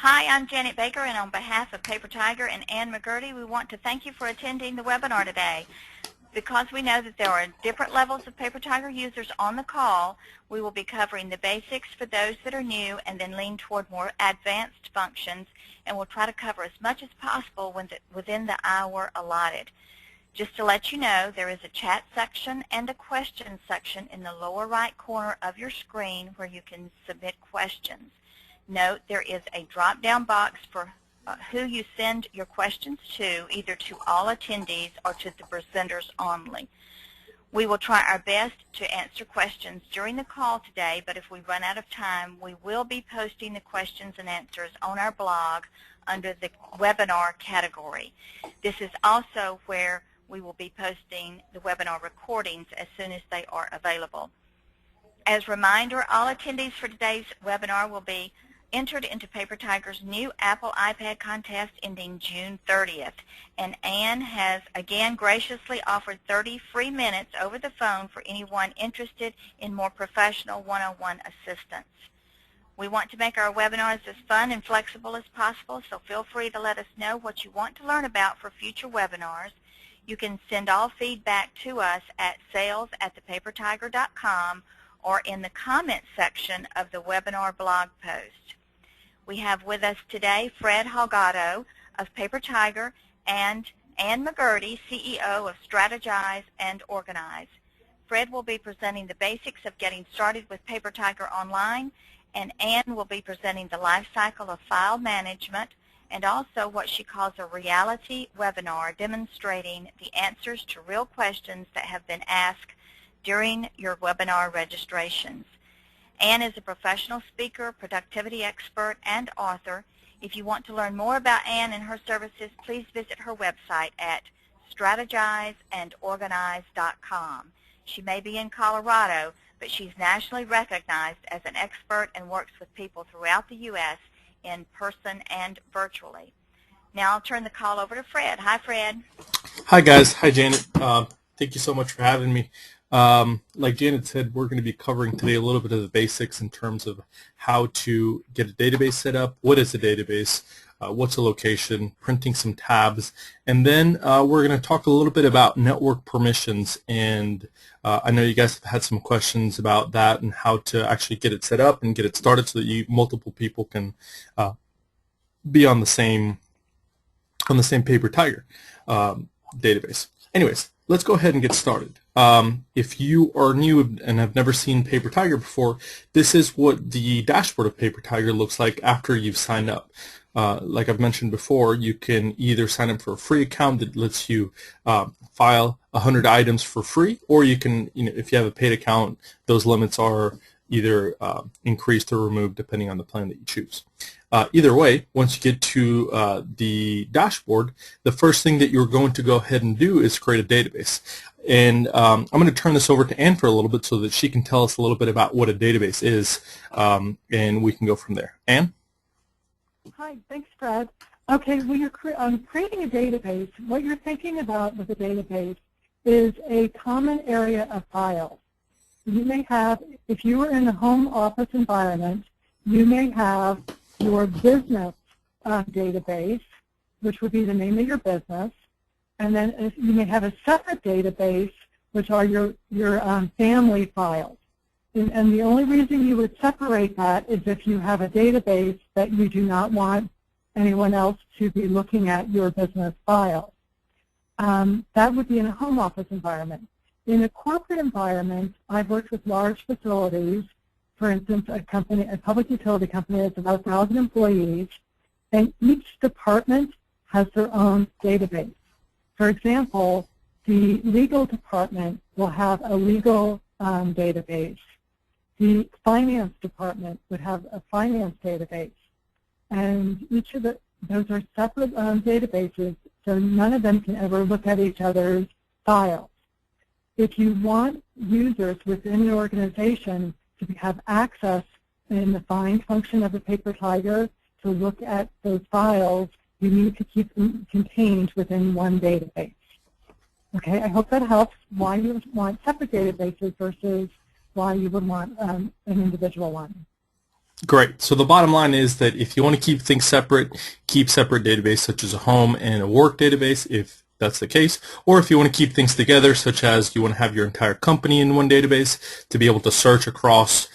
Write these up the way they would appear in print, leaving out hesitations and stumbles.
Hi, I'm Janet Baker, and on behalf of Paper Tiger and Ann McGurty, we want to thank you for attending the webinar today. Because we know that there are different levels of Paper Tiger users on the call, we will be covering the basics for those that are new and then lean toward more advanced functions, and we'll try to cover as much as possible within the hour allotted. Just to let you know, there is a chat section and a question section in the lower right corner of your screen where you can submit questions. Note there is a drop-down box for who you send your questions to, either to all attendees or to the presenters only. We will try our best to answer questions during the call today, but if we run out of time, we will be posting the questions and answers on our blog under the webinar category. This is also where we will be posting the webinar recordings as soon as they are available. As a reminder, all attendees for today's webinar will be entered into Paper Tiger's new Apple iPad contest ending June 30th. And Ann has again graciously offered 30 free minutes over the phone for anyone interested in more professional one-on-one assistance. We want to make our webinars as fun and flexible as possible, so feel free to let us know what you want to learn about for future webinars. You can send all feedback to us at sales@thepapertiger.com or in the comments section of the webinar blog post. We have with us today Fred Holgado of Paper Tiger and Ann McGurty, CEO of Strategize and Organize. Fred will be presenting the basics of getting started with Paper Tiger Online, and Ann will be presenting the life cycle of file management and also what she calls a reality webinar demonstrating the answers to real questions that have been asked during your webinar registrations. Ann is a professional speaker, productivity expert, and author. If you want to learn more about Ann and her services, please visit her website at strategizeandorganize.com. She may be in Colorado, but she's nationally recognized as an expert and works with people throughout the U.S. in person and virtually. Now I'll turn the call over to Fred. Hi, Fred. Hi, guys. Hi, Janet. Thank you so much for having me. Like Janet said, we're going to be covering today a little bit of the basics in terms of how to get a database set up, what is a database, what's a location, printing some tabs, and then we're going to talk a little bit about network permissions. And I know you guys have had some questions about that and how to actually get it set up and get it started so that multiple people can be on the same Paper Tiger database. Anyways, let's go ahead and get started. If you are new and have never seen Paper Tiger before, this is what the dashboard of Paper Tiger looks like after you've signed up. Like I've mentioned before, you can either sign up for a free account that lets you file 100 items for free, or you can, if you have a paid account, those limits are either increased or removed depending on the plan that you choose. Either way, once you get to the dashboard, the first thing that you're going to go ahead and do is create a database. And I'm going to turn this over to Ann for a little bit so that she can tell us a little bit about what a database is, and we can go from there. Ann? Hi, thanks, Fred. Okay, when you're creating a database, what you're thinking about with a database is a common area of files. You may have, if you were in a home office environment, you may have your business database, which would be the name of your business, and then you may have a separate database, which are your family files. And the only reason you would separate that is if you have a database that you do not want anyone else to be looking at your business files. That would be in a home office environment. In a corporate environment, I've worked with large facilities, for instance, a public utility company that's about 1,000 employees, and each department has their own database. For example, the legal department will have a legal database. The finance department would have a finance database. And each of those are separate databases, so none of them can ever look at each other's files. If you want users within the organization to have access in the find function of the Paper Tiger to look at those files, you need to keep them contained within one database. Okay, I hope that helps why you would want separate databases versus why you would want an individual one. Great. So the bottom line is that if you want to keep things separate, keep separate databases such as a home and a work database if that's the case, or if you want to keep things together such as you want to have your entire company in one database to be able to search across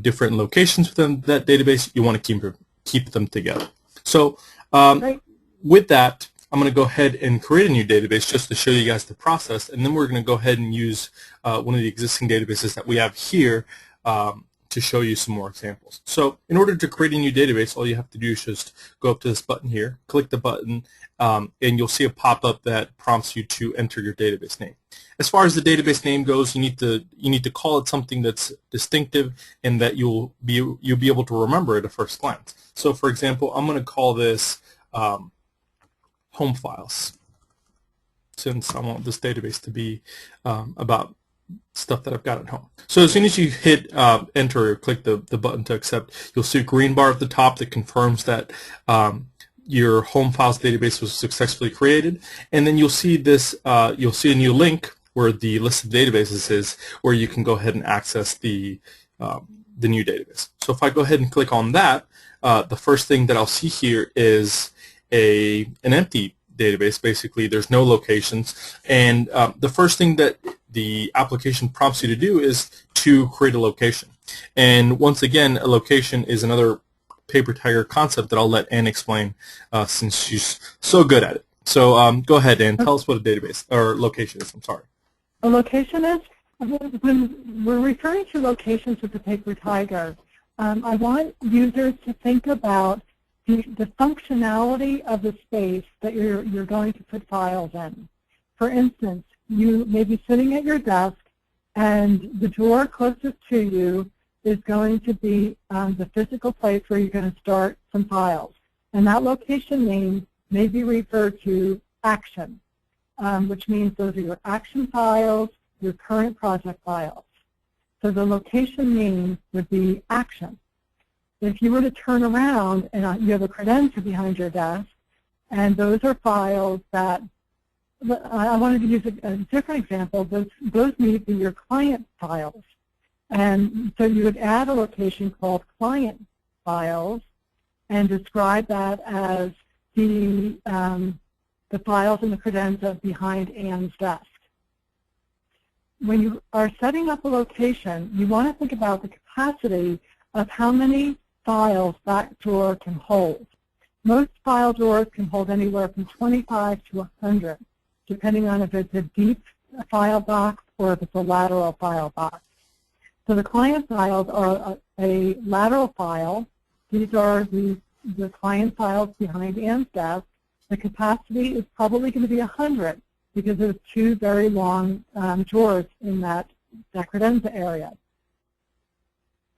different locations within that database, you want to keep them together. So with that, I'm going to go ahead and create a new database just to show you guys the process, and then we're going to go ahead and use one of the existing databases that we have here to show you some more examples. So in order to create a new database, all you have to do is just go up to this button here, click the button, and you'll see a pop-up that prompts you to enter your database name. As far as the database name goes, you need to call it something that's distinctive and that you'll be able to remember at a first glance. So for example, I'm going to call this home files, since I want this database to be about stuff that I've got at home. So as soon as you hit enter or click the button to accept, you'll see a green bar at the top that confirms that your home files database was successfully created, and then you'll see this you'll see a new link where the list of databases is, where you can go ahead and access the new database. So if I go ahead and click on that, the first thing that I'll see here is an empty database. Basically, there's no locations, and the first thing that the application prompts you to do is to create a location. And once again, a location is another paper tiger concept that I'll let Ann explain since she's so good at it. So go ahead, Ann, tell us what a database or location is. I'm sorry. A location is, when we're referring to locations with the paper tiger, I want users to think about the functionality of the space that you're going to put files in. For instance, you may be sitting at your desk and the drawer closest to you is going to be the physical place where you're going to start some files. And that location name may be referred to action, which means those are your action files, your current project files. So the location name would be action. If you were to turn around and you have a credenza behind your desk, and those are files that, I wanted to use a different example, those may be your client files. And so you would add a location called client files and describe that as the files in the credenza behind Ann's desk. When you are setting up a location, you want to think about the capacity of how many files that drawer can hold. Most file drawers can hold anywhere from 25 to 100, depending on if it's a deep file box or if it's a lateral file box. So the client files are a lateral file. These are the client files behind Ann's desk. The capacity is probably going to be 100 because there's two very long drawers in that credenza area.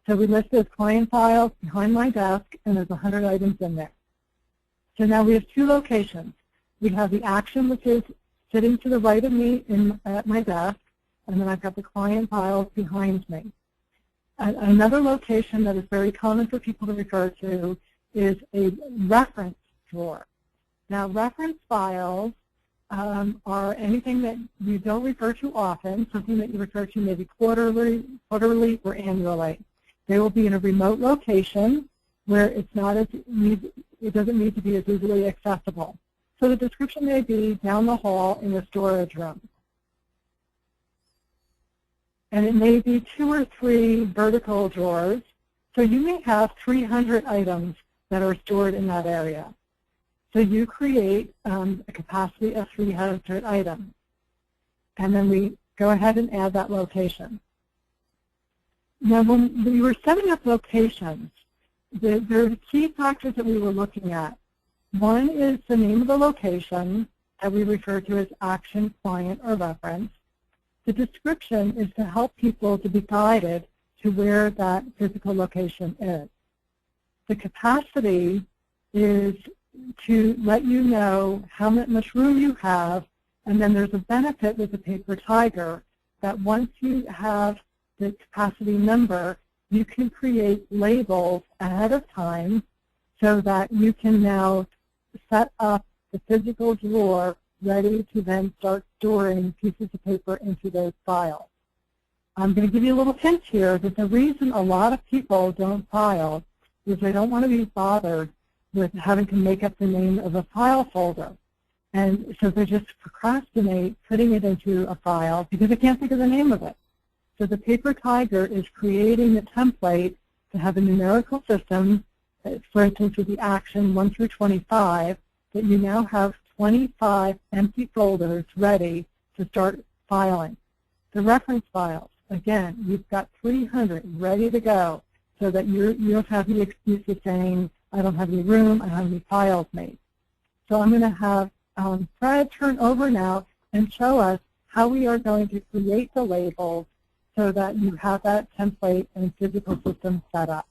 So we list those client files behind my desk, and there's 100 items in there. So now we have two locations. We have the action, which is sitting to the right of me at my desk, and then I've got the client files behind me. Another location that is very common for people to refer to is a reference drawer. Now, reference files are anything that you don't refer to often, something that you refer to maybe quarterly or annually. They will be in a remote location where it doesn't need to be as easily accessible. So the description may be down the hall in the storage room. And it may be 2 or 3 vertical drawers. So you may have 300 items that are stored in that area. So you create a capacity of 300 items. And then we go ahead and add that location. Now, when we were setting up locations, there are key factors that we were looking at. One is the name of the location that we refer to as action, client, or reference. The description is to help people to be guided to where that physical location is. The capacity is to let you know how much room you have, and then there's a benefit with the paper tiger that once you have the capacity number, you can create labels ahead of time so that you can now set up the physical drawer ready to then start storing pieces of paper into those files. I'm going to give you a little hint here that the reason a lot of people don't file is they don't want to be bothered with having to make up the name of a file folder. And so they just procrastinate putting it into a file because they can't think of the name of it. So the Paper Tiger is creating the template to have a numerical system, for instance, with the action 1 through 25, that you now have 25 empty folders ready to start filing. The reference files, again, you've got 300 ready to go so that you don't have the excuse of saying, I don't have any room, I don't have any files made. So I'm going to have Fred turn over now and show us how we are going to create the labels so that you have that template and physical system set up.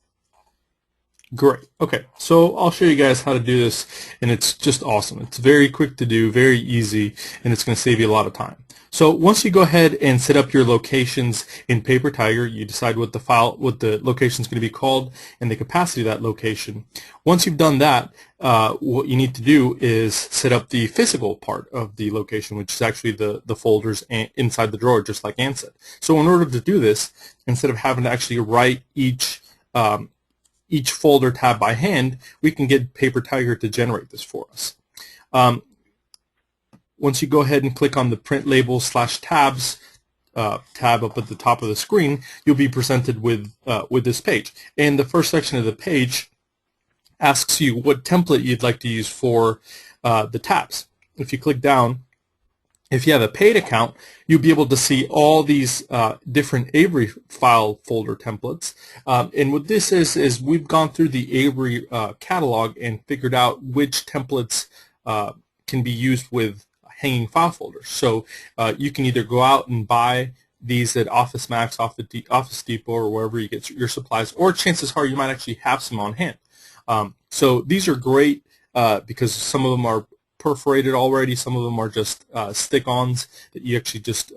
Great. Okay, so I'll show you guys how to do this, and it's just awesome. It's very quick to do, very easy, and it's going to save you a lot of time. So once you go ahead and set up your locations in Paper Tiger, you decide what the location is going to be called and the capacity of that location. Once you've done that, what you need to do is set up the physical part of the location, which is actually the folders inside the drawer, just like Ann said. So in order to do this, instead of having to actually write each folder tab by hand, we can get Paper Tiger to generate this for us. Once you go ahead and click on the Print Labels / Tabs tab up at the top of the screen, you'll be presented with this page. And the first section of the page asks you what template you'd like to use for the tabs. If you click down, if you have a paid account, you'll be able to see all these different Avery file folder templates. And what this is we've gone through the Avery catalog and figured out which templates can be used with hanging file folders. So you can either go out and buy these at Office Max, Office Depot, or wherever you get your supplies, or chances are you might actually have some on hand. So these are great because some of them are perforated already. Some of them are just stick-ons that you actually just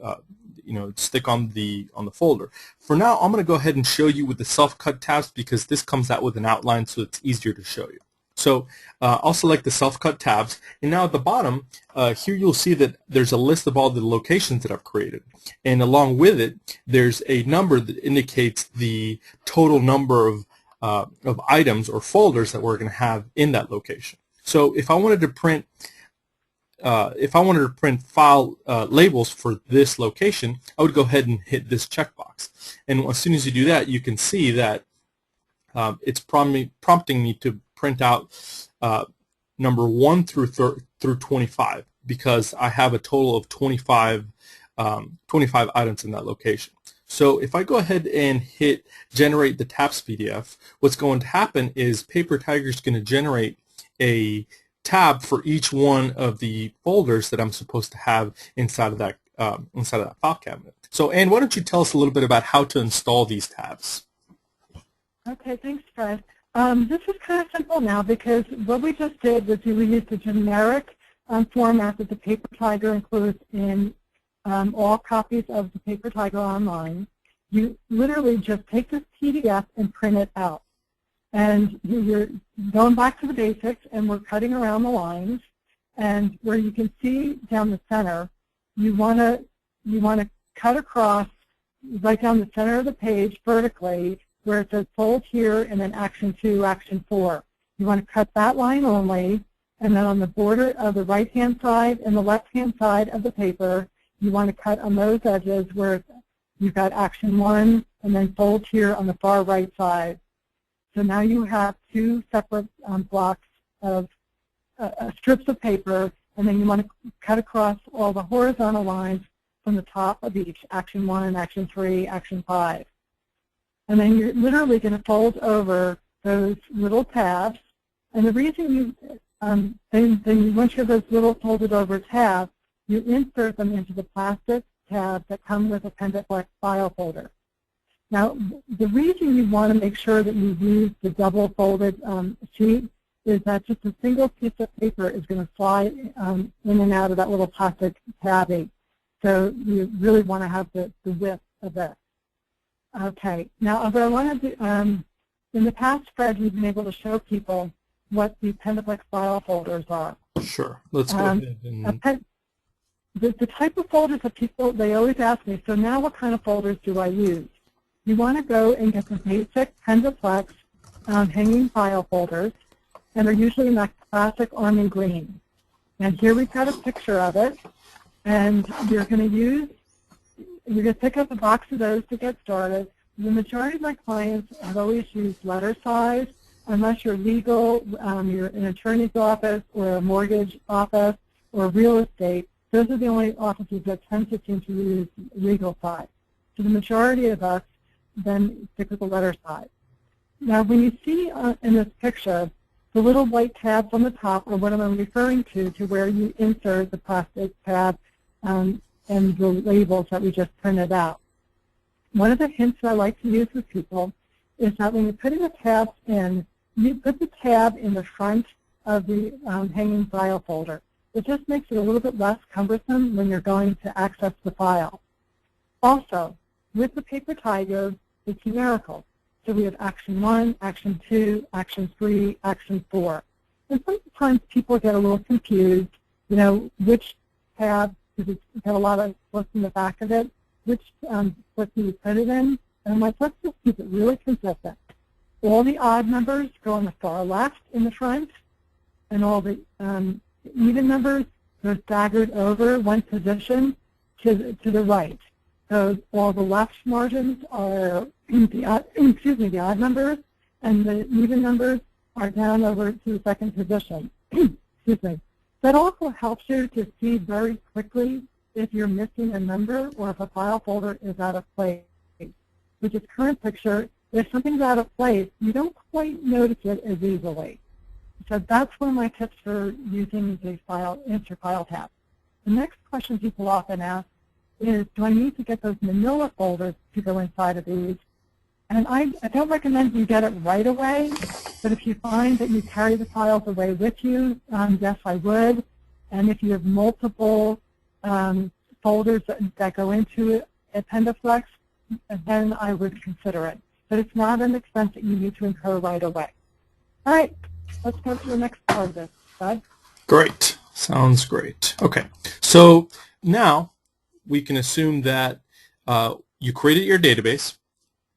stick on the folder. For now, I'm going to go ahead and show you with the self-cut tabs because this comes out with an outline, so it's easier to show you. So I'll select the self-cut tabs, and now at the bottom here you'll see that there's a list of all the locations that I've created, and along with it there's a number that indicates the total number of items or folders that we're going to have in that location. So if I wanted to print file labels for this location, I would go ahead and hit this checkbox, and as soon as you do that, you can see that it's prompting me to print out number 1 through 25 because I have a total of 25 items in that location. So if I go ahead and hit generate the tabs PDF, what's going to happen is Paper Tiger is going to generate a tab for each one of the folders that I'm supposed to have inside of that file cabinet. So Ann, why don't you tell us a little bit about how to install these tabs? Okay, thanks, Fred. This is kind of simple now because what we just did was we used the generic format that the Paper Tiger includes in all copies of the Paper Tiger online. You literally just take this PDF and print it out. And you're going back to the basics, and we're cutting around the lines. And where you can see down the center, you want to cut across right down the center of the page vertically, where it says fold here and then action 2, action 4. You want to cut that line only, and then on the border of the right-hand side and the left-hand side of the paper, you want to cut on those edges where you've got action 1 and then fold here on the far right side. So now you have 2 separate blocks of strips of paper, and then you want to cut across all the horizontal lines from the top of each, action 1, action 3, action 5. And then you're literally going to fold over those little tabs. And the reason you, once you have those little folded over tabs, you insert them into the plastic tabs that come with a Pendaflex file folder. Now, the reason you want to make sure that you use the double folded sheet is that just a single piece of paper is going to slide in and out of that little plastic tabby. So you really want to have the width of this. Okay, now what I want to do, in the past, Fred, we've been able to show people what the Pendaflex file folders are. Sure, let's go ahead and... the type of folders that people, they always ask me, so now what kind of folders do I use? You want to go and get the basic Pendaflex hanging file folders, and they're usually in that classic army green. And here we've got a picture of it, and you're going to pick up a box of those to get started. The majority of my clients have always used letter size, unless you're legal, you're in an attorney's office or a mortgage office or real estate. Those are the only offices that tend to seem to use legal size. So the majority of us then stick with the letter size. Now, when you see in this picture, the little white tabs on the top are what I'm referring to where you insert the plastic tab and the labels that we just printed out. One of the hints that I like to use with people is that when you're putting the tabs in, you put the tab in the front of the hanging file folder. It just makes it a little bit less cumbersome when you're going to access the file. Also, with the paper tiger, it's numerical. So we have action 1, action 2, action 3, action 4. And sometimes people get a little confused, which tab, because it's got a lot of what's in the back of it, which what do you put it in? And I'm like, let's just keep it really consistent. All the odd numbers go on the far left in the front, and all the even numbers go staggered over one position to the right. So all the left margins are the odd numbers, and the even numbers are down over to the second position. Excuse me. That also helps you to see very quickly if you're missing a number or if a file folder is out of place. With this current picture, if something's out of place, you don't quite notice it as easily. So that's one of my tips for using the insert file tab. The next question people often ask is, do I need to get those manila folders to go inside of these? And I don't recommend you get it right away, but if you find that you carry the files away with you, yes, I would. And if you have multiple folders that go into a Pendaflex, then I would consider it. But it's not an expense that you need to incur right away. All right, let's go to the next part of this. Bud? Great. Sounds great. Okay. So now we can assume that you created your database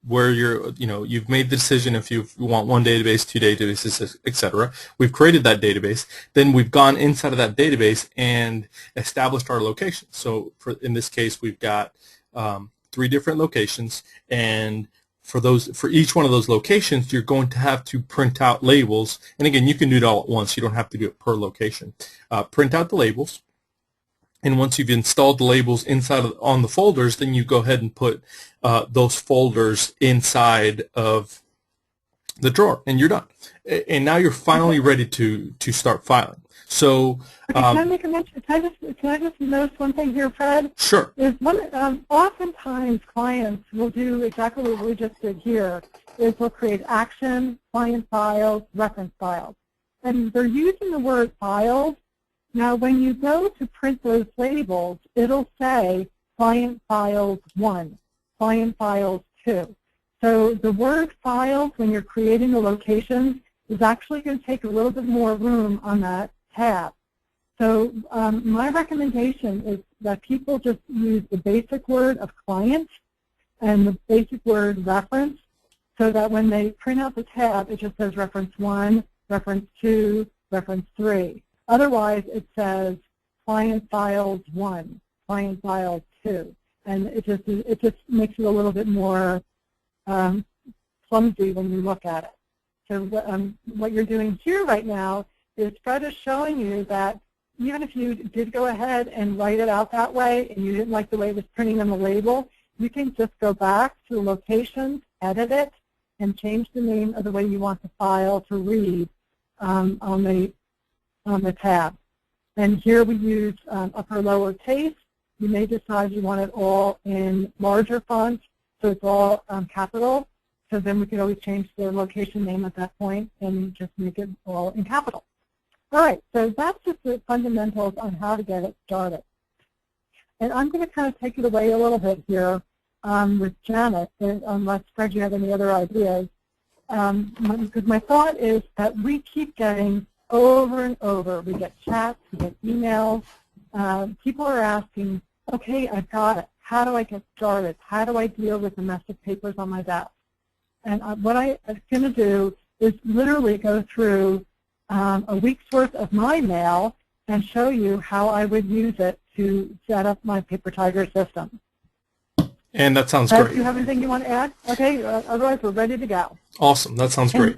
where you've made the decision if you want one database, two databases, etc. We've created that database. Then we've gone inside of that database and established our location. So in this case, we've got 3 different locations, and for each one of those locations, you're going to have to print out labels. And again, you can do it all at once. You don't have to do it per location. Print out the labels. And once you've installed the labels on the folders, then you go ahead and put those folders inside of the drawer, and you're done. And now you're finally ready to start filing. So, can I make a mention? Can I just notice one thing here, Fred? Sure. Oftentimes clients will do exactly what we just did here. Is we'll create action, client files, reference files, and they're using the word files. Now, when you go to print those labels, it'll say client files 1, client files 2. So the word files, when you're creating the locations, is actually going to take a little bit more room on that tab. So my recommendation is that people just use the basic word of client and the basic word reference, so that when they print out the tab, it just says reference 1, reference 2, reference 3. Otherwise, it says client files 1, client files 2, and it just makes it a little bit more clumsy when you look at it. So what you're doing here right now is Fred is showing you that even if you did go ahead and write it out that way and you didn't like the way it was printing on the label, you can just go back to the locations, edit it, and change the name of the way you want the file to read on the tab. And here we use upper lower case. You may decide you want it all in larger fonts, so it's all capital. So then we can always change the location name at that point and just make it all in capital. All right, so that's just the fundamentals on how to get it started. And I'm going to kind of take it away a little bit here with Janet, unless, Fred, you have any other ideas. Because my thought is that we keep getting over and over. We get chats, we get emails, people are asking, okay, I've got it. How do I get started? How do I deal with the mess of papers on my desk? And what I'm going to do is literally go through a week's worth of my mail and show you how I would use it to set up my Paper Tiger system. And that sounds Do great. you have anything you want to add? Okay, otherwise we're ready to go. Awesome. That sounds great.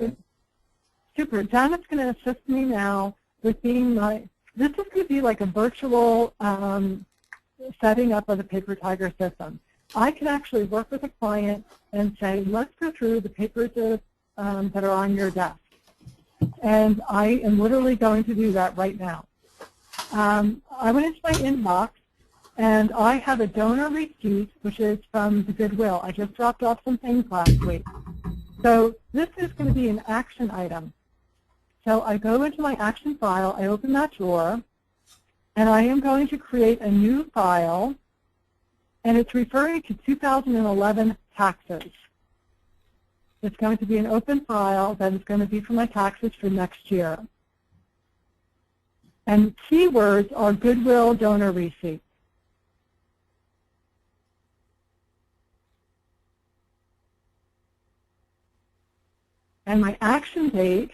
Super. Janet's going to assist me now with being this is going to be like a virtual setting up of the Paper Tiger system. I can actually work with a client and say, let's go through the papers that are on your desk. And I am literally going to do that right now. I went into my inbox, and I have a donor receipt, which is from the Goodwill. I just dropped off some things last week. So this is going to be an action item. So I go into my action file, I open that drawer, and I am going to create a new file, and it's referring to 2011 taxes. It's going to be an open file that is going to be for my taxes for next year. And keywords are Goodwill donor receipt. And my action date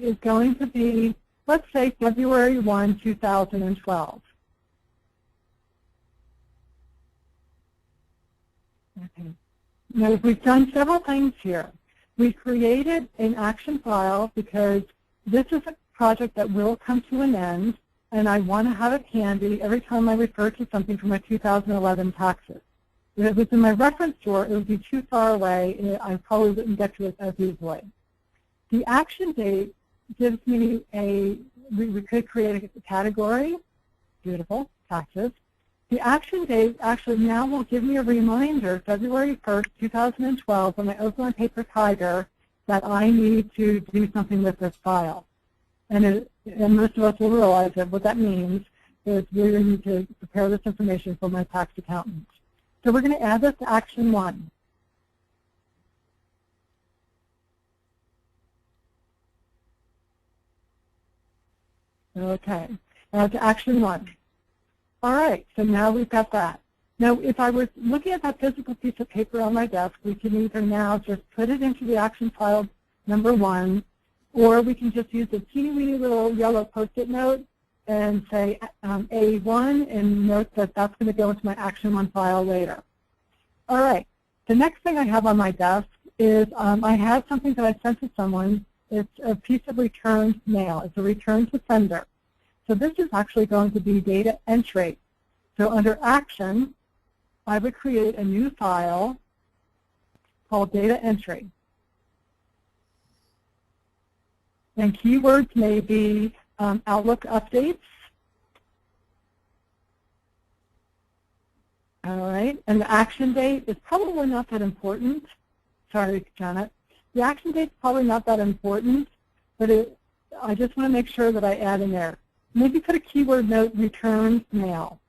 is going to be, let's say, February 1, 2012. Okay. Now, we've done several things here. We created an action file because this is a project that will come to an end, and I want to have it handy every time I refer to something from my 2011 taxes. If it was in my reference drawer, it would be too far away, and I probably wouldn't get to it as easily. The action date gives me we could create a category, beautiful, taxes. The action date actually now will give me a reminder, February 1st, 2012, when I open my Paper Tiger, that I need to do something with this file. And most of us will realize that what that means is we need to prepare this information for my tax accountant. So we're going to add this to Action 1. Okay, now to Action 1. All right, so now we've got that. Now, if I was looking at that physical piece of paper on my desk, we can either now just put it into the action file number 1, or we can just use a teeny-weeny little yellow Post-it note and say A1 and note that that's going to go into my Action 1 file later. All right, the next thing I have on my desk is I have something that I sent to someone. It's a piece of returned mail. It's a return to sender. So this is actually going to be data entry. So under Action, I would create a new file called data entry. And keywords may be Outlook updates. All right, and the action date is probably not that important. Sorry, Janet. The action date is probably not that important, but I just want to make sure that I add in there. Maybe put a keyword note, returned mail.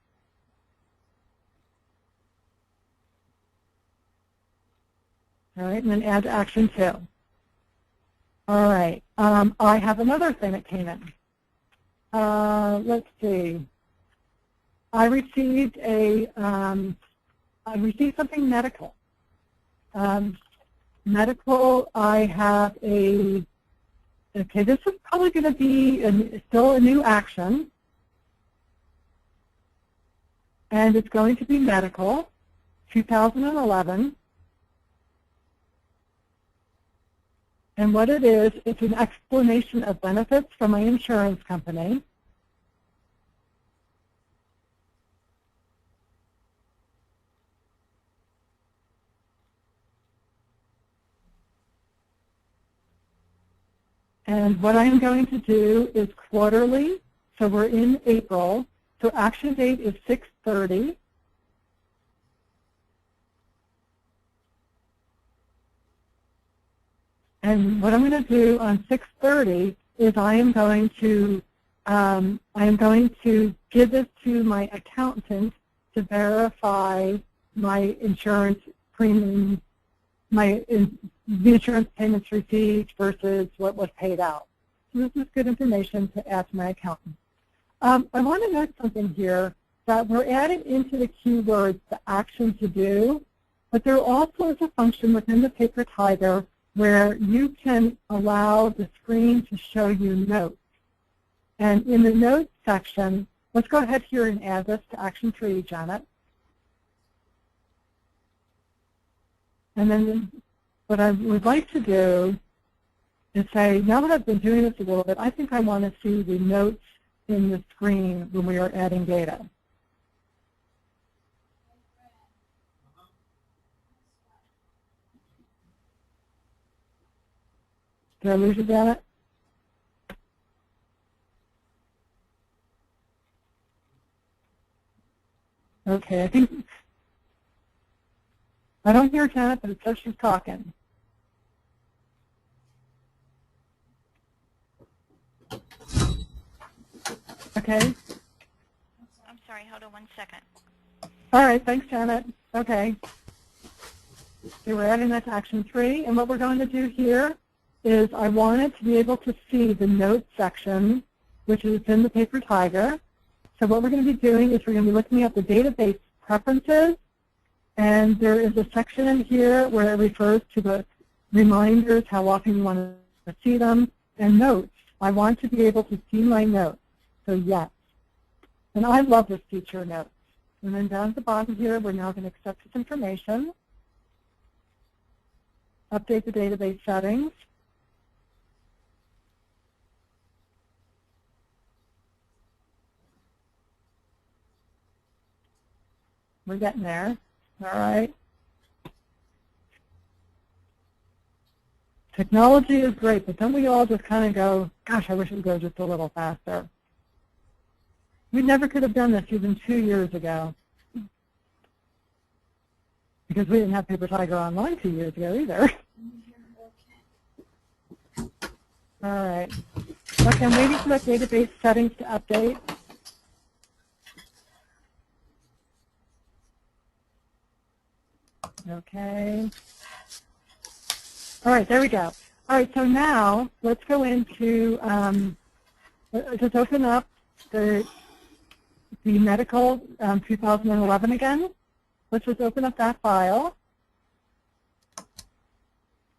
All right, and then add to Action 2. All right, I have another thing that came in. Let's see. I received something medical. Medical, I have okay, this is probably going to be still a new action. And it's going to be medical, 2011. And what it is, it's an explanation of benefits from my insurance company. And what I'm going to do is quarterly, so we're in April, so action date is 6/30. And what I'm going to do on 6/30 is I am going to give this to my accountant to verify my insurance premium, the insurance payments received versus what was paid out. this is good information to add to my accountant. I want to note something here, that we're adding into the keywords the action to do, but there also is a function within the Paper Tiger where you can allow the screen to show you notes. And in the notes section, let's go ahead here and add this to Action 3, Janet. And then what I would like to do is say, now that I've been doing this a little bit, I think I want to see the notes in the screen when we are adding data. Did I lose you, Janet? Okay, I don't hear Janet, but it says she's talking. Okay. I'm sorry, hold on 1 second. All right, thanks, Janet. Okay. So we're adding that to Action 3, and what we're going to do here is I wanted to be able to see the notes section, which is in the Paper Tiger. So what we're going to be doing is we're going to be looking at the database preferences, and there is a section in here where it refers to the reminders, how often you want to see them, and notes. I want to be able to see my notes, so yes. And I love this feature, notes. And then down at the bottom here, we're now going to accept this information, update the database settings, we're getting there. All right. Technology is great, but don't we all just kind of go, gosh, I wish it would go just a little faster. We never could have done this even 2 years ago because we didn't have Paper Tiger Online 2 years ago either. All right. Okay, I'm waiting for that database settings to update. Okay. All right, there we go. All right, so now let's go into, just open up the medical 2011 again. Let's just open up that file.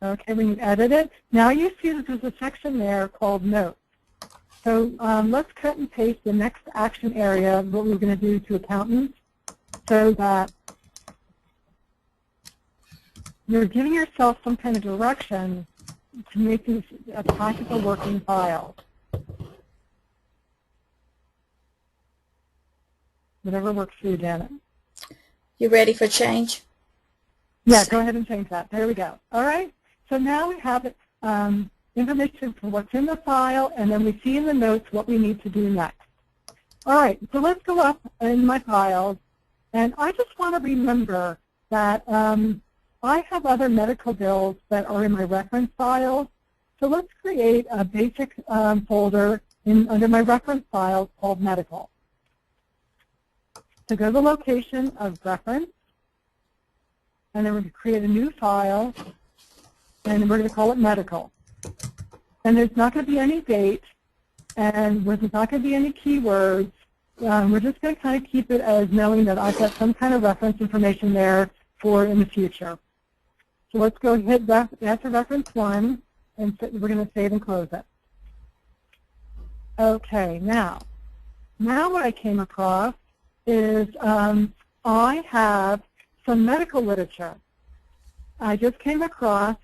Okay, when you edit it, now you see that there's a section there called Notes. So let's cut and paste the next action area, what we're going to do to accountants, so that you're giving yourself some kind of direction to make this a practical working file. Whatever works for you, Janet. You ready for change? Yeah, go ahead and change that. There we go. All right. So now we have information for what's in the file, and then we see in the notes what we need to do next. All right. So let's go up in my files, and I just want to remember that I have other medical bills that are in my reference files. So let's create a basic folder under my reference files called medical. So go to the location of reference, and then we're going to create a new file, and we're going to call it medical. And there's not going to be any date, and there's not going to be any keywords. We're just going to kind of keep it as knowing that I've got some kind of reference information there for in the future. So let's go hit after reference 1, and we're going to save and close it. Okay, now what I came across is I have some medical literature. I just came across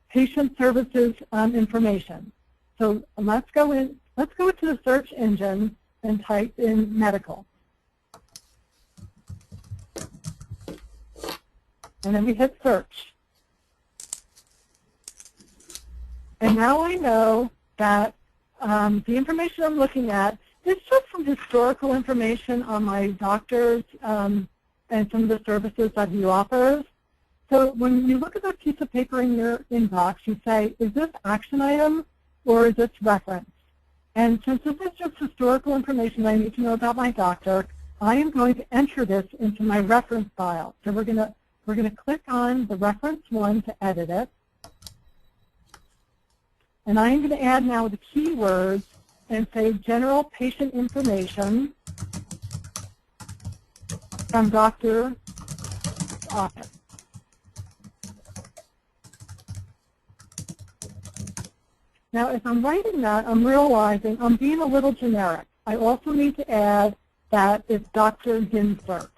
patient services information. So let's go into the search engine and type in medical. And then we hit search. And now I know that the information I'm looking at is just some historical information on my doctors and some of the services that he offers. So when you look at that piece of paper in your inbox, you say, is this action item or is this reference? And since this is just historical information I need to know about my doctor, I am going to enter this into my reference file. So we're going to click on the reference 1 to edit it. And I'm going to add now the keywords and say general patient information from doctor's office. Now, as I'm writing that, I'm realizing I'm being a little generic. I also need to add that it's Dr. Ginsberg.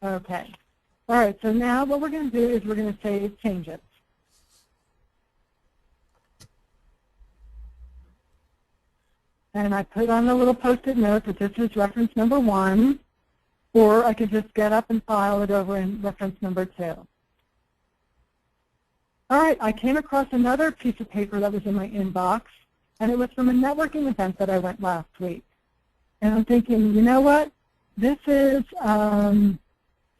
Okay. All right, so now what we're going to do is we're going to save changes. And I put on a little Post-it note that this is reference number 1, or I could just get up and file it over in reference number 2. All right, I came across another piece of paper that was in my inbox, and it was from a networking event that I went last week. And I'm thinking, you know what? This is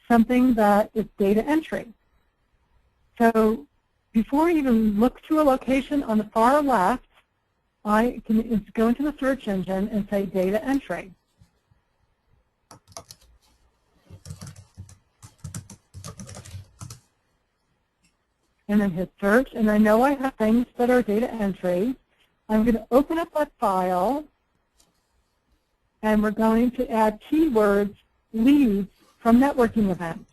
something that is data entry. So before I even look to a location on the far left, I can go into the search engine and say data entry. And then hit search, and I know I have things that are data entry. I'm going to open up that file, and we're going to add keywords leads from networking events.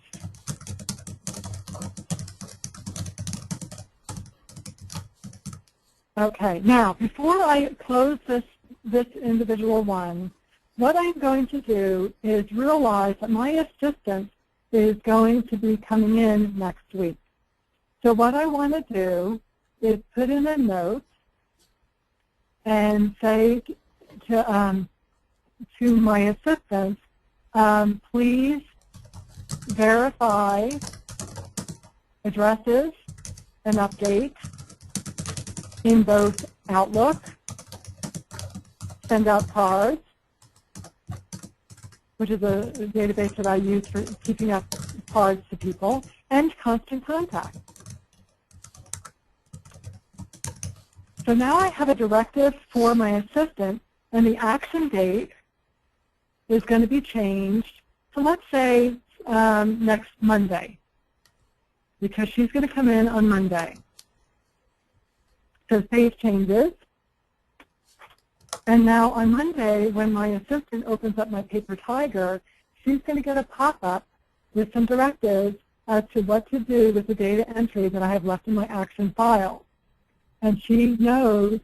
Okay, now before I close this individual one, what I'm going to do is realize that my assistant is going to be coming in next week. So what I want to do is put in a note and say to my assistant, please verify addresses and update in both Outlook, send out cards, which is a database that I use for keeping up cards to people, and constant contact. So now I have a directive for my assistant, and the action date is going to be changed to, let's say, next Monday, because she's going to come in on Monday. So save changes. And now on Monday, when my assistant opens up my Paper Tiger, she's going to get a pop-up with some directives as to what to do with the data entry that I have left in my action file. And she knows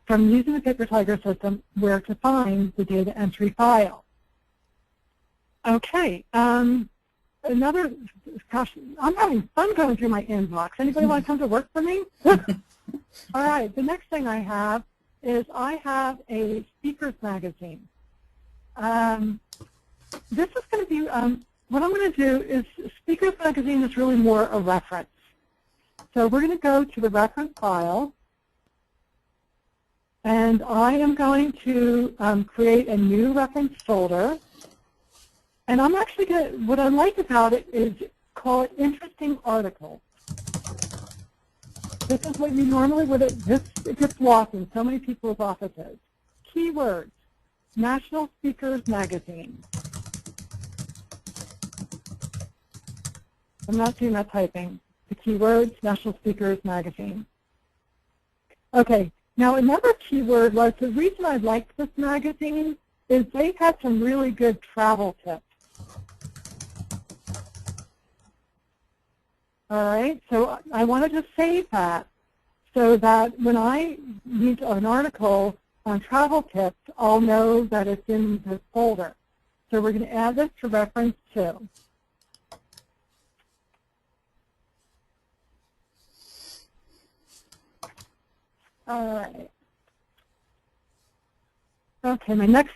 from using the Paper Tiger system where to find the data entry file. Okay, another, gosh, I'm having fun going through my inbox. Anybody want to come to work for me? All right, the next thing I have is I have a speakers magazine. This is going to be, what I'm going to do is speakers magazine is really more a reference. So we're going to go to the reference file, and I am going to create a new reference folder. And I'm actually going to, what I like about it is call it interesting articles. This is what you normally would, it gets lost in so many people's offices. Keywords, National Speakers Magazine. I'm not doing that typing. The keywords, National Speakers Magazine. Okay, now another keyword was, the reason I liked this magazine is they had some really good travel tips. All right, so I want to just save that so that when I need an article on travel tips, I'll know that it's in this folder. So we're going to add this to reference 2. All right. Okay, my next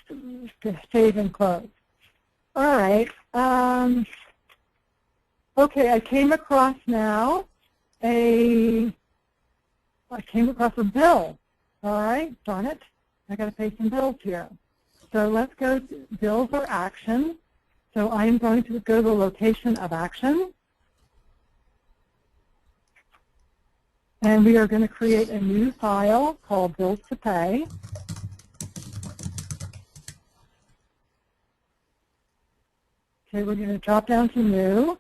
save and close. All right. Okay, I came across now a bill. All right, darn it. I got to pay some bills here. So let's go to bills or action. So I am going to go to the location of action. And we are going to create a new file called bills to pay. Okay, we're going to drop down to new.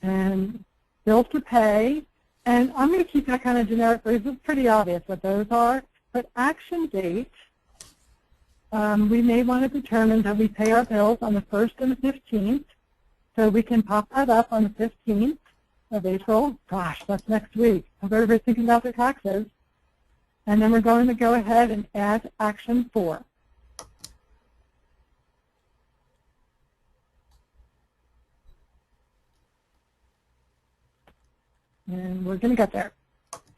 and bills to pay. And I'm going to keep that kind of generic because it's pretty obvious what those are. But action date, we may want to determine that we pay our bills on the 1st and the 15th. So we can pop that up on the 15th of April. Gosh, that's next week. I hope everybody's thinking about their taxes. And then we're going to go ahead and add action 4. And we're going to get there.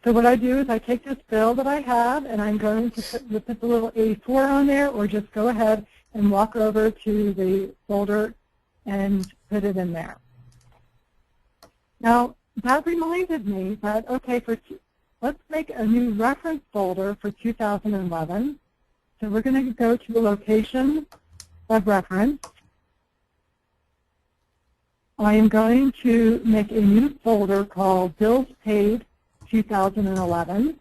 So what I do is I take this bill that I have, and I'm going to put the little A4 on there, or just go ahead and walk over to the folder and put it in there. Now, that reminded me that, okay, let's make a new reference folder for 2011. So we're going to go to the location of reference. I am going to make a new folder called Bills Paid 2011.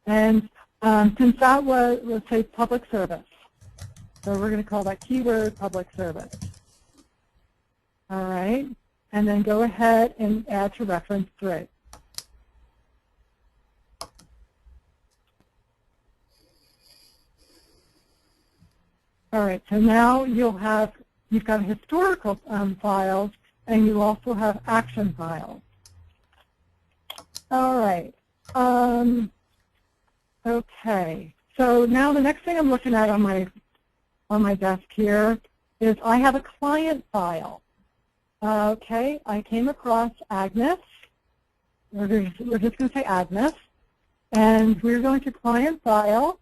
And since that was, let's say, public service, so we're going to call that keyword public service. All right, and then go ahead and add to reference 3. All right, so now you've got historical files, and you also have action files. All right. Okay. So now the next thing I'm looking at on my desk here is I have a client file. Okay. I came across Agnes. We're just going to say Agnes, and we're going to client file.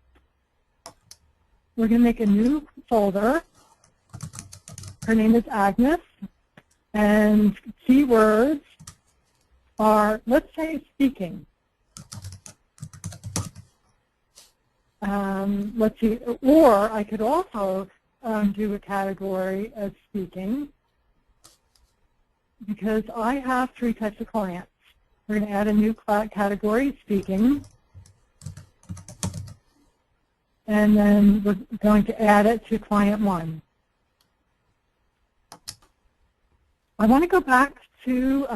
We're going to make a new folder. Her name is Agnes, and keywords are, let's say, speaking. Let's see, or I could also do a category as speaking, because I have 3 types of clients. We're going to add a new category, speaking. And then we're going to add it to client 1. I want to go back to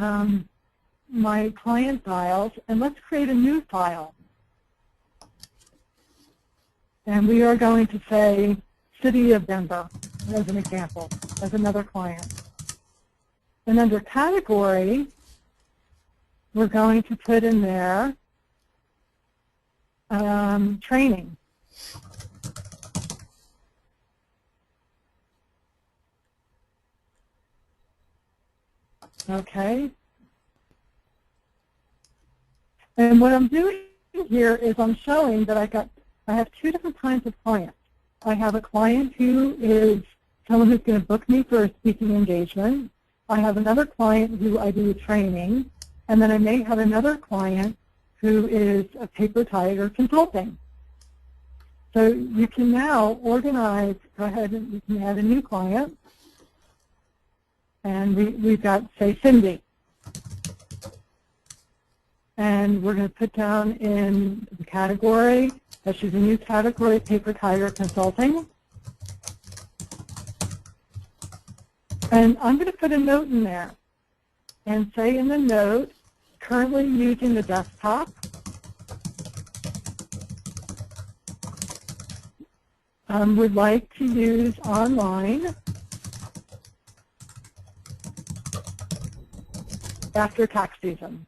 my client files, and let's create a new file. And we are going to say City of Denver as an example, as another client. And under category, we're going to put in there training. Okay. And what I'm doing here is I'm showing that I have 2 different kinds of clients. I have a client who is someone who's going to book me for a speaking engagement. I have another client who I do training, and then I may have another client who is a paper tiger consulting. So you can now organize, go ahead and you can add a new client. And we've got, say, Cindy. And we're going to put down in the category that she's a new category, Paper Tiger Consulting. And I'm going to put a note in there and say in the note, currently using the desktop. Would like to use online after tax season.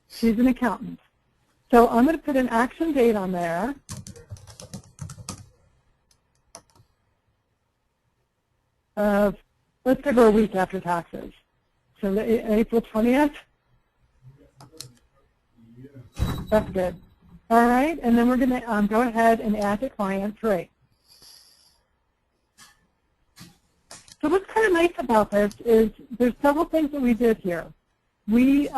She's an accountant. So I'm going to put an action date on there. Of, let's give her a week after taxes. So April 20th. That's good. All right, and then we're going to go ahead and add to client 3. So what's kind of nice about this is there's several things that we did here. We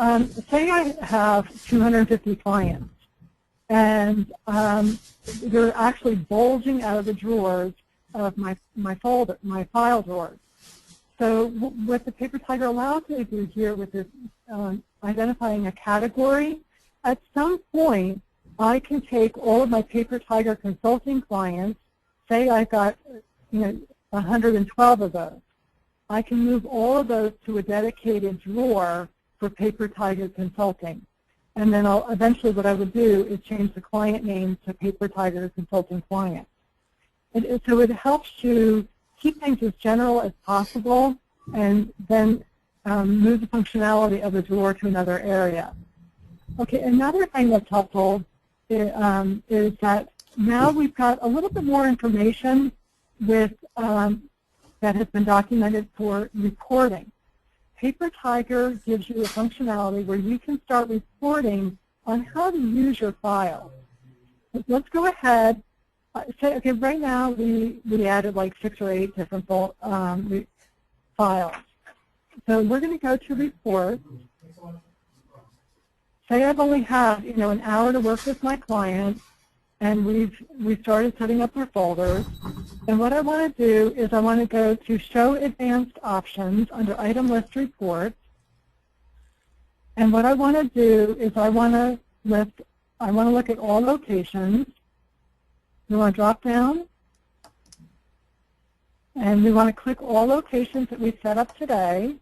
say I have 250 clients, and they're actually bulging out of the drawers of my file drawers. So what the Paper Tiger allows me to do here with this identifying a category, at some point I can take all of my Paper Tiger consulting clients, say I've got 112 of those. I can move all of those to a dedicated drawer for Paper Tiger Consulting. And then eventually what I would do is change the client name to Paper Tiger Consulting Client. So it helps you keep things as general as possible and then move the functionality of the drawer to another area. Okay, another thing that's helpful is that now we've got a little bit more information with that has been documented for reporting. Paper Tiger gives you a functionality where you can start reporting on how to use your file. Let's go ahead. Say, okay, right now we added like 6 or 8 different files. So we're going to go to report. Say I've only had an hour to work with my client, and we've started setting up our folders. And what I want to do is I want to go to Show Advanced Options under Item List Reports. And what I want to do is I want to look at all locations. We want to drop down, and we want to click all locations that we set up today.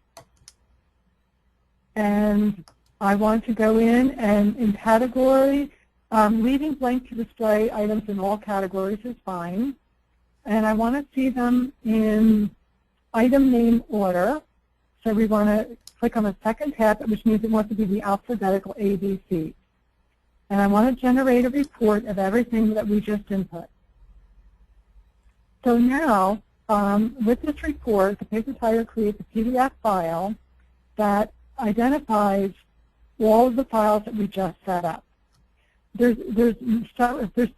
And I want to go in and in category, leaving blank to display items in all categories is fine. And I want to see them in item name order. So we want to click on the second tab, which means it wants to be the alphabetical ABC. And I want to generate a report of everything that we just input. So now, with this report, the Paper Tiger creates a PDF file that identifies all of the files that we just set up. There's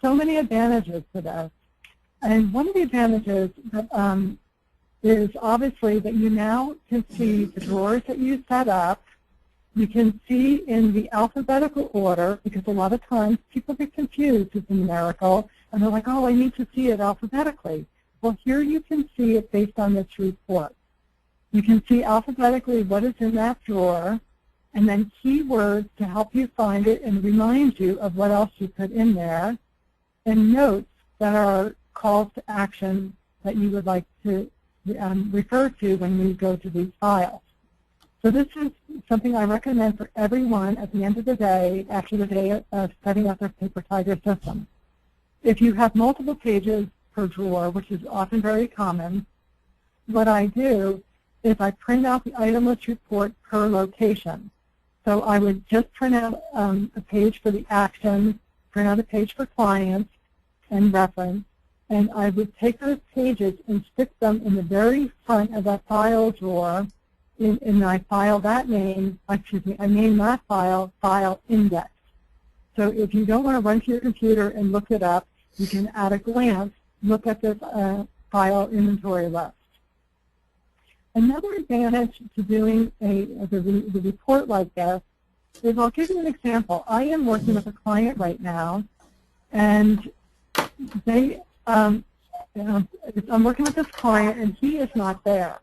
so many advantages to this. And one of the advantages is obviously that you now can see the drawers that you set up. You can see in the alphabetical order, because a lot of times people get confused with the numerical, and they're like, oh, I need to see it alphabetically. Well, here you can see it based on this report. You can see alphabetically what is in that drawer, and then keywords to help you find it and remind you of what else you put in there, and notes that are calls to action that you would like to refer to when you go to these files. So this is something I recommend for everyone at the end of the day, after the day of setting up their Paper Tiger system. If you have multiple pages per drawer, which is often very common, what I do is I print out the item list report per location. So I would just print out a page for the action, print out a page for clients and reference, and I would take those pages and stick them in the very front of that file drawer, and I file that name, excuse me, I name that file, file index. So if you don't want to run to your computer and look it up, you can at a glance look at this file inventory list. Another advantage to doing the report like this is, I'll give you an example. I am working with a client right now, and I'm working with this client, and he is not there.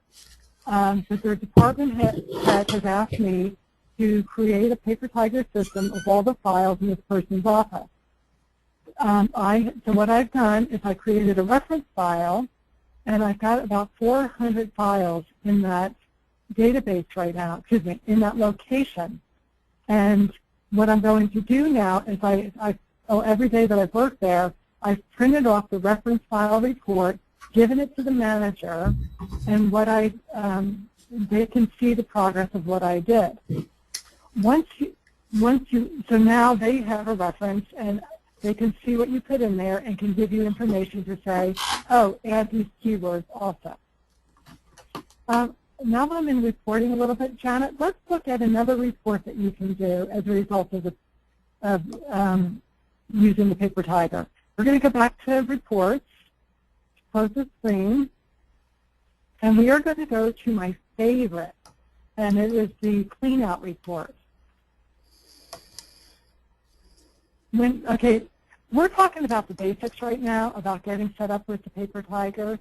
But their department head has asked me to create a Paper Tiger system of all the files in this person's office. So what I've done is I created a reference file, and I've got about 400 files in that database right now, excuse me, in that location. And what I'm going to do now is every day that I've worked there, I've printed off the reference file report, given it to the manager, and they can see the progress of what I did. So now they have a reference, and they can see what you put in there and can give you information to say, oh, add these keywords also. Now that I'm in reporting a little bit, Janet, let's look at another report that you can do as a result of using the Paper Tiger. We're going to go back to reports, close the screen, and we are going to go to my favorite, and it is the Cleanout Report. Okay, we're talking about the basics right now, about getting set up with the Paper Tiger,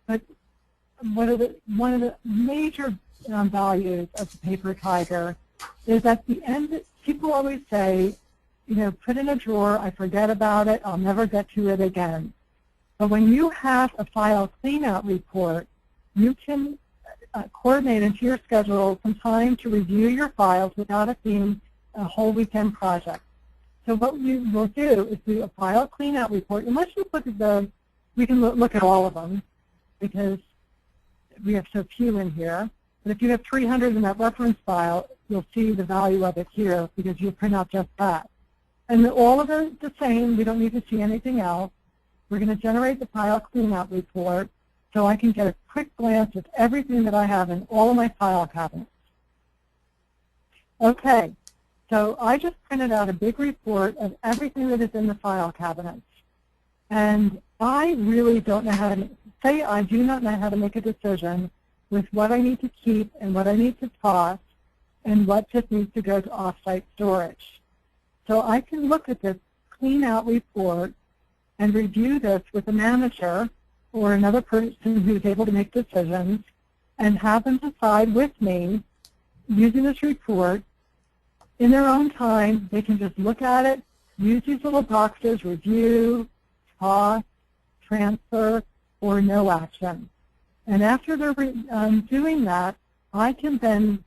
but one of the major values of the Paper Tiger is at the end, people always say, put in a drawer, I forget about it, I'll never get to it again. But when you have a file cleanout report, you can coordinate into your schedule some time to review your files without it being a whole weekend project. So what you will do is do a file cleanout report. Unless you look at the, we can look at all of them because we have so few in here. But if you have 300 in that reference file, you'll see the value of it here because you'll print out just that. And all of it the same. We don't need to see anything else. We're going to generate the file cleanout report so I can get a quick glance at everything that I have in all of my file cabinets. Okay, so I just printed out a big report of everything that is in the file cabinets. And I really don't know how to, say I do not know how to make a decision with what I need to keep and what I need to toss and what just needs to go to off-site storage. So I can look at this clean-out report and review this with a manager or another person who's able to make decisions and have them decide with me using this report in their own time. They can just look at it, use these little boxes, review, toss, transfer, or no action. And after they're doing that, I can then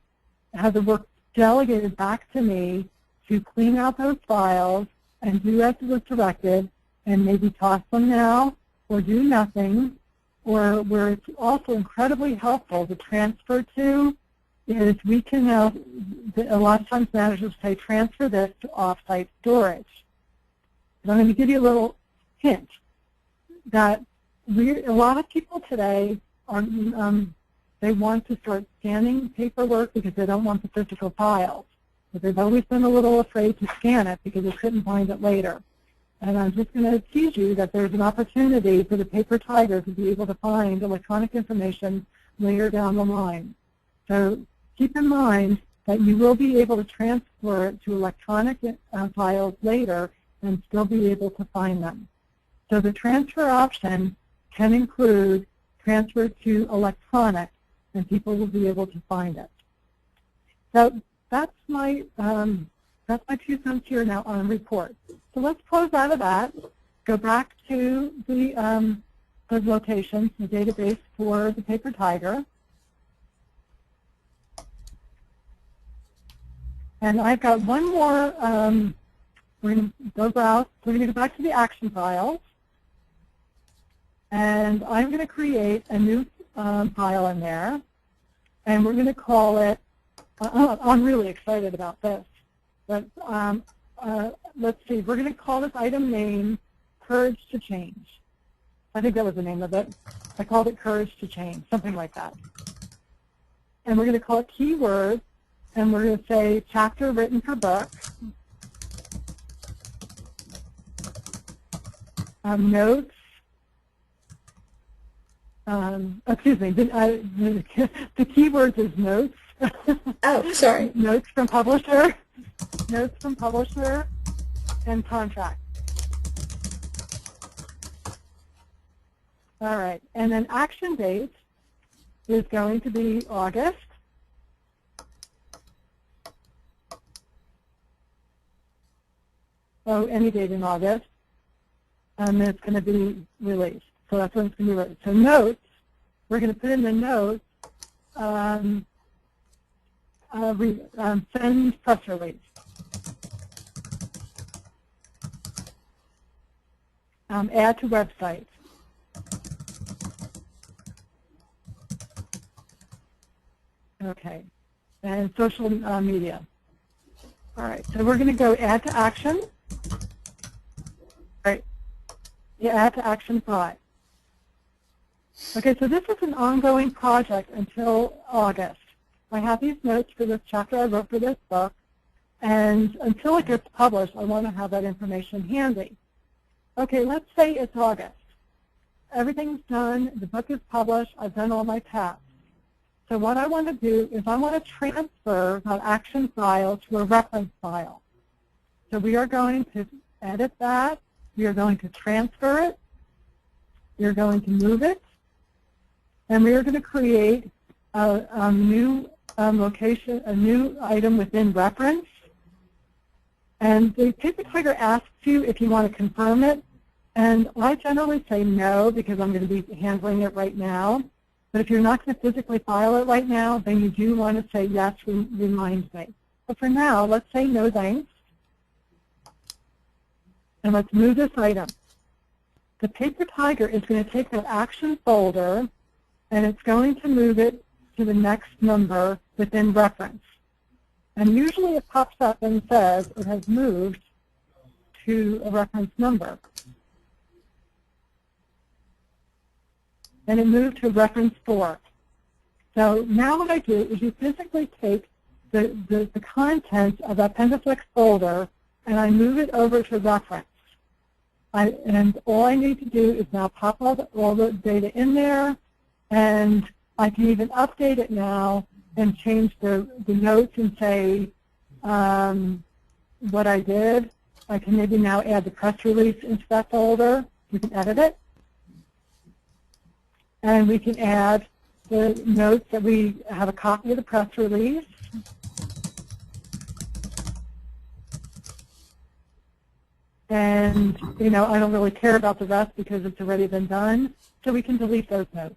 have the work delegated back to me to clean out those files and do as it was directed and maybe toss them now or do nothing. Or where it's also incredibly helpful to transfer to is we can now, a lot of times managers say transfer this to off-site storage. And I'm going to give you a little hint that a lot of people today are, they want to start scanning paperwork because they don't want the physical files. But they've always been a little afraid to scan it because they couldn't find it later. And I'm just going to tease you that there's an opportunity for the paper tiger to be able to find electronic information later down the line. So keep in mind that you will be able to transfer it to electronic files later and still be able to find them. So the transfer option can include transfer to electronic, and people will be able to find it. So that's my 2 cents here now on report. So let's close out of that, go back to the locations, the database for the paper tiger. And I've got one more, we're going to go browse, we're going to go back to the action files. And I'm going to create a new file in there, and we're going to call it, I'm really excited about this, but let's see, we're going to call this item name Courage to Change. I think that was the name of it. I called it Courage to Change, something like that. And we're going to call it keyword, and we're going to say chapter written for book, notes, excuse me, the keywords is notes. Oh, sorry. Notes from publisher, and contract. All right, and then action date is going to be August. Oh, any date in August, and it's going to be released. So that's when it's going to be released. So notes, we're going to put in the notes, send press release. Add to website. Okay, and social media. All right, so we're going to go add to action. All right, yeah, add to action 5. Okay, so this is an ongoing project until August. I have these notes for this chapter I wrote for this book, and until it gets published, I want to have that information handy. Okay, let's say it's August. Everything's done, the book is published, I've done all my tasks. So what I want to do is I want to transfer that action file to a reference file. So we are going to edit that, we are going to transfer it, we are going to move it, and we are going to create a new location, a new item within reference, And the paper tiger asks you if you want to confirm it, and I generally say no because I'm going to be handling it right now. But if you're not going to physically file it right now, then you do want to say yes, remind me. But for now, let's say no thanks, and let's move this item. The paper tiger is going to take that action folder, and it's going to move it to the next number within reference. And usually it pops up and says it has moved to a reference number. And it moved to reference 4. So now what I do is you physically take the contents of that Pendaflex folder and I move it over to reference. And all I need to do is now pop all the data in there, and I can even update it now and change the notes and say what I did. I can maybe now add the press release into that folder. We can edit it. And we can add the notes that we have a copy of the press release. And, you know, I don't really care about the rest because it's already been done. So we can delete those notes.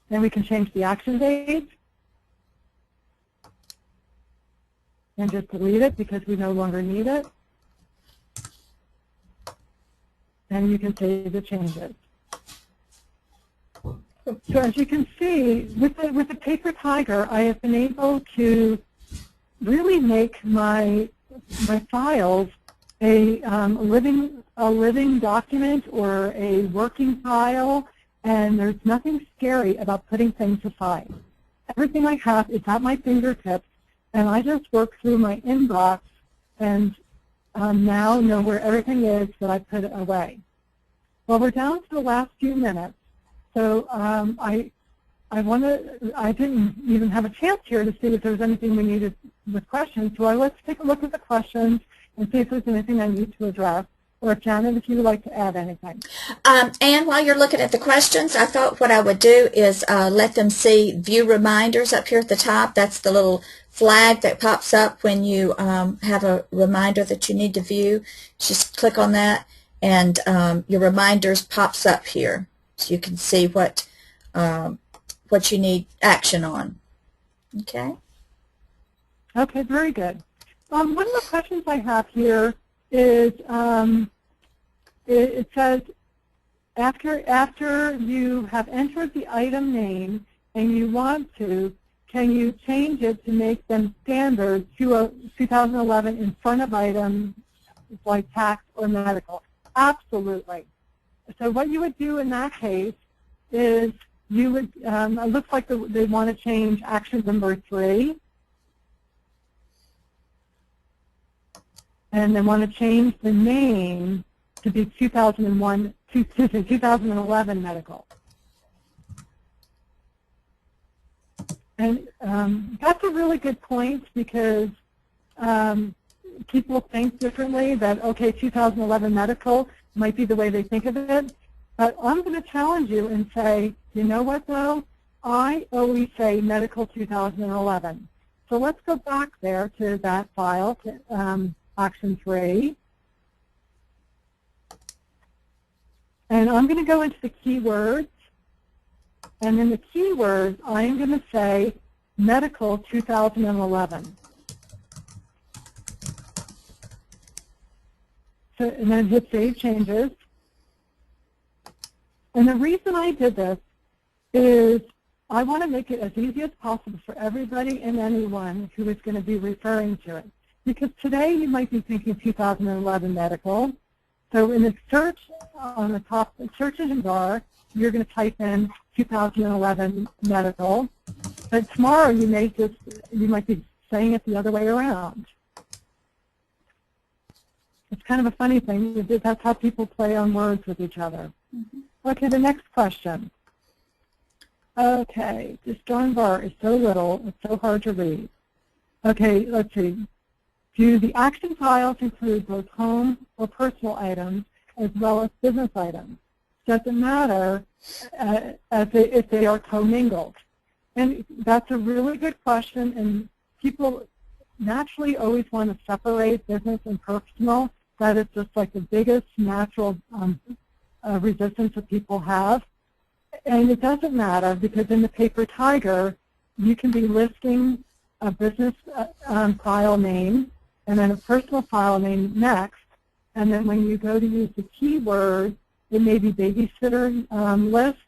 Then we can change the action date and just delete it because we no longer need it. And you can save the changes. So as you can see, with the paper tiger, I have been able to really make my files a living document or a working file, and there's nothing scary about putting things aside. Everything I have is at my fingertips, and I just work through my inbox and now know where everything is that I put away. Well, we're down to the last few minutes, so I didn't even have a chance here to see if there was anything we needed with questions. So let's take a look at the questions and see if there's anything I need to address. Or Janet, if you would like to add anything. And while you're looking at the questions, I thought what I would do is let them see view reminders up here at the top. That's the little flag that pops up when you have a reminder that you need to view. Just click on that, and your reminders pops up here, so you can see what you need action on. Okay. Okay, very good. One of the questions I have here is it says after you have entered the item name and you want to, can you change it to make them standard 2011 in front of items like tax or medical? Absolutely. So what you would do in that case is you would, it looks like they want to change action number 3. And they want to change the name to be 2011 medical. And that's a really good point because people think differently that, okay, 2011 medical might be the way they think of it. But I'm going to challenge you and say, you know what, though? I always say medical 2011. So let's go back there to that file, to, Action 3. And I'm going to go into the keywords. And in the keywords, I'm going to say medical 2011. So, and then hit Save Changes. And the reason I did this is I want to make it as easy as possible for everybody and anyone who is going to be referring to it. Because today you might be thinking 2011 medical. So in the search on the top search engine bar, you're going to type in 2011 medical. But tomorrow you might be saying it the other way around. It's kind of a funny thing. That's how people play on words with each other. Mm-hmm. Okay, the next question. Okay, this darn bar is so little, it's so hard to read. Okay, let's see. Do the action files include both home or personal items as well as business items? Doesn't matter if they are commingled. And that's a really good question, and people naturally always want to separate business and personal. That is just like the biggest natural resistance that people have. And it doesn't matter, because in the paper tiger, you can be listing a business file name and then a personal file name next. And then when you go to use the keyword, it may be babysitter list,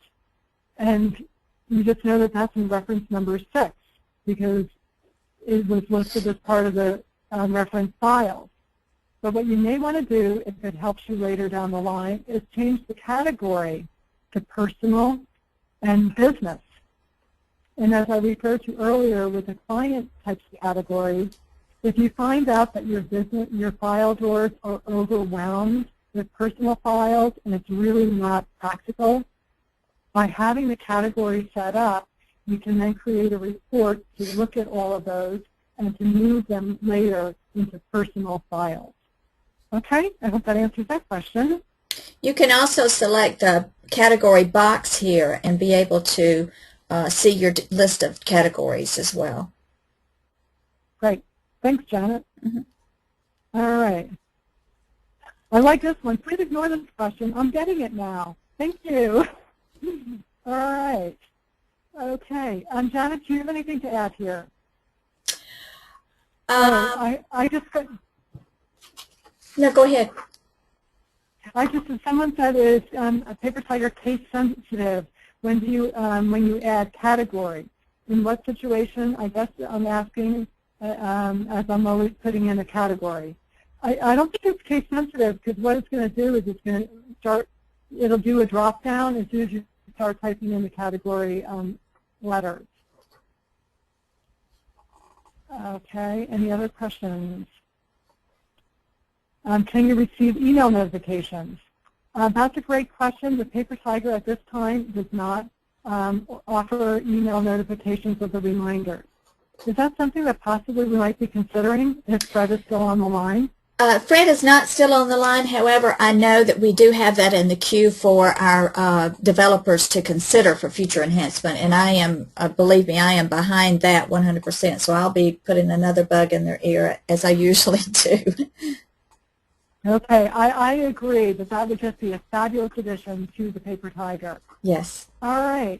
and you just know that that's in reference number 6 because it was listed as part of the reference file. But what you may want to do, if it helps you later down the line, is change the category to personal and business. And as I referred to earlier with the client types categories, if you find out that your file drawers are overwhelmed with personal files and it's really not practical, by having the category set up, you can then create a report to look at all of those and to move them later into personal files. Okay, I hope that answers that question. You can also select the category box here and be able to see your list of categories as well. Great. Thanks, Janet. Mm-hmm. All right. I like this one. Please ignore this question. I'm getting it now. Thank you. All right. Okay. Janet, do you have anything to add here? I just got... No, go ahead. Someone said is a paper tiger case sensitive when you add category. In what situation? I guess I'm asking as I'm always putting in a category. I don't think it's case sensitive, because what it's going to do is it's going to start. It'll do a drop down as soon as you start typing in the category letters. Okay. Any other questions? Can you receive email notifications? That's a great question. The Paper Tiger at this time does not offer email notifications with a reminder. Is that something that possibly we might be considering if Fred is still on the line? Fred is not still on the line. However, I know that we do have that in the queue for our developers to consider for future enhancement. And I am, believe me, I am behind that 100%. So I'll be putting another bug in their ear, as I usually do. Okay, I agree that that would just be a fabulous addition to the Paper Tiger. Yes. All right.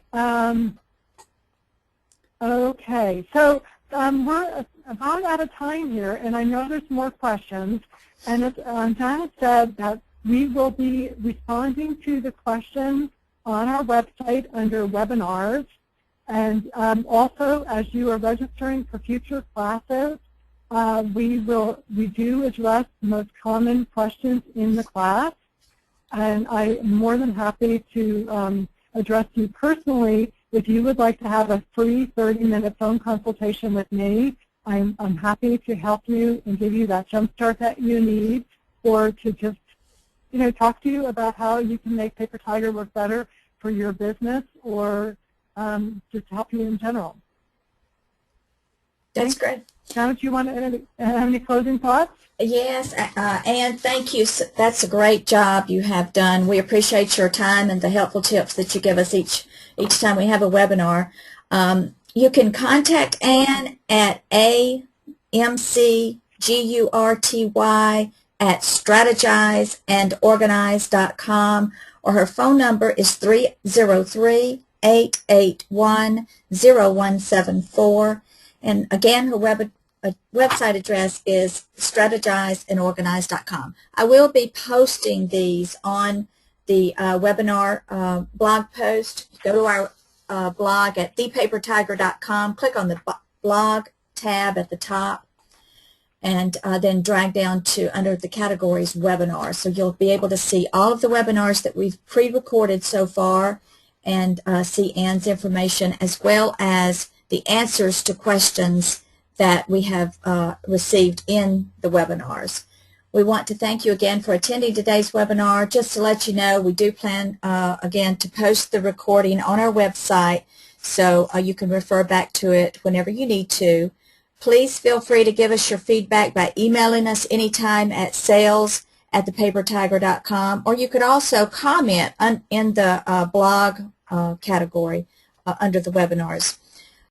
Okay, so we're about out of time here, and I know there's more questions. And as Janet said, that we will be responding to the questions on our website under webinars. And also, as you are registering for future classes, we do address the most common questions in the class, and I'm more than happy to address you personally. If you would like to have a free 30-minute phone consultation with me, I'm happy to help you and give you that jump start that you need, or to just talk to you about how you can make Paper Tiger work better for your business, or just help you in general. That's great. Janet, do you want to have any closing thoughts? Yes, Anne, thank you. That's a great job you have done. We appreciate your time and the helpful tips that you give us each time we have a webinar. You can contact Anne at amcgurty@strategizeandorganize.com, or her phone number is 303-881-0174. And again, her website address is strategizeandorganize.com. I will be posting these on the webinar blog post. Go to our blog at thepapertiger.com, click on the blog tab at the top, and then drag down to under the categories webinar. So you'll be able to see all of the webinars that we've pre-recorded so far, and see Anne's information, as well as the answers to questions that we have received in the webinars. We want to thank you again for attending today's webinar. Just to let you know, we do plan, again, to post the recording on our website, so you can refer back to it whenever you need to. Please feel free to give us your feedback by emailing us anytime at sales@thepapertiger.com, or you could also comment in the blog category under the webinars.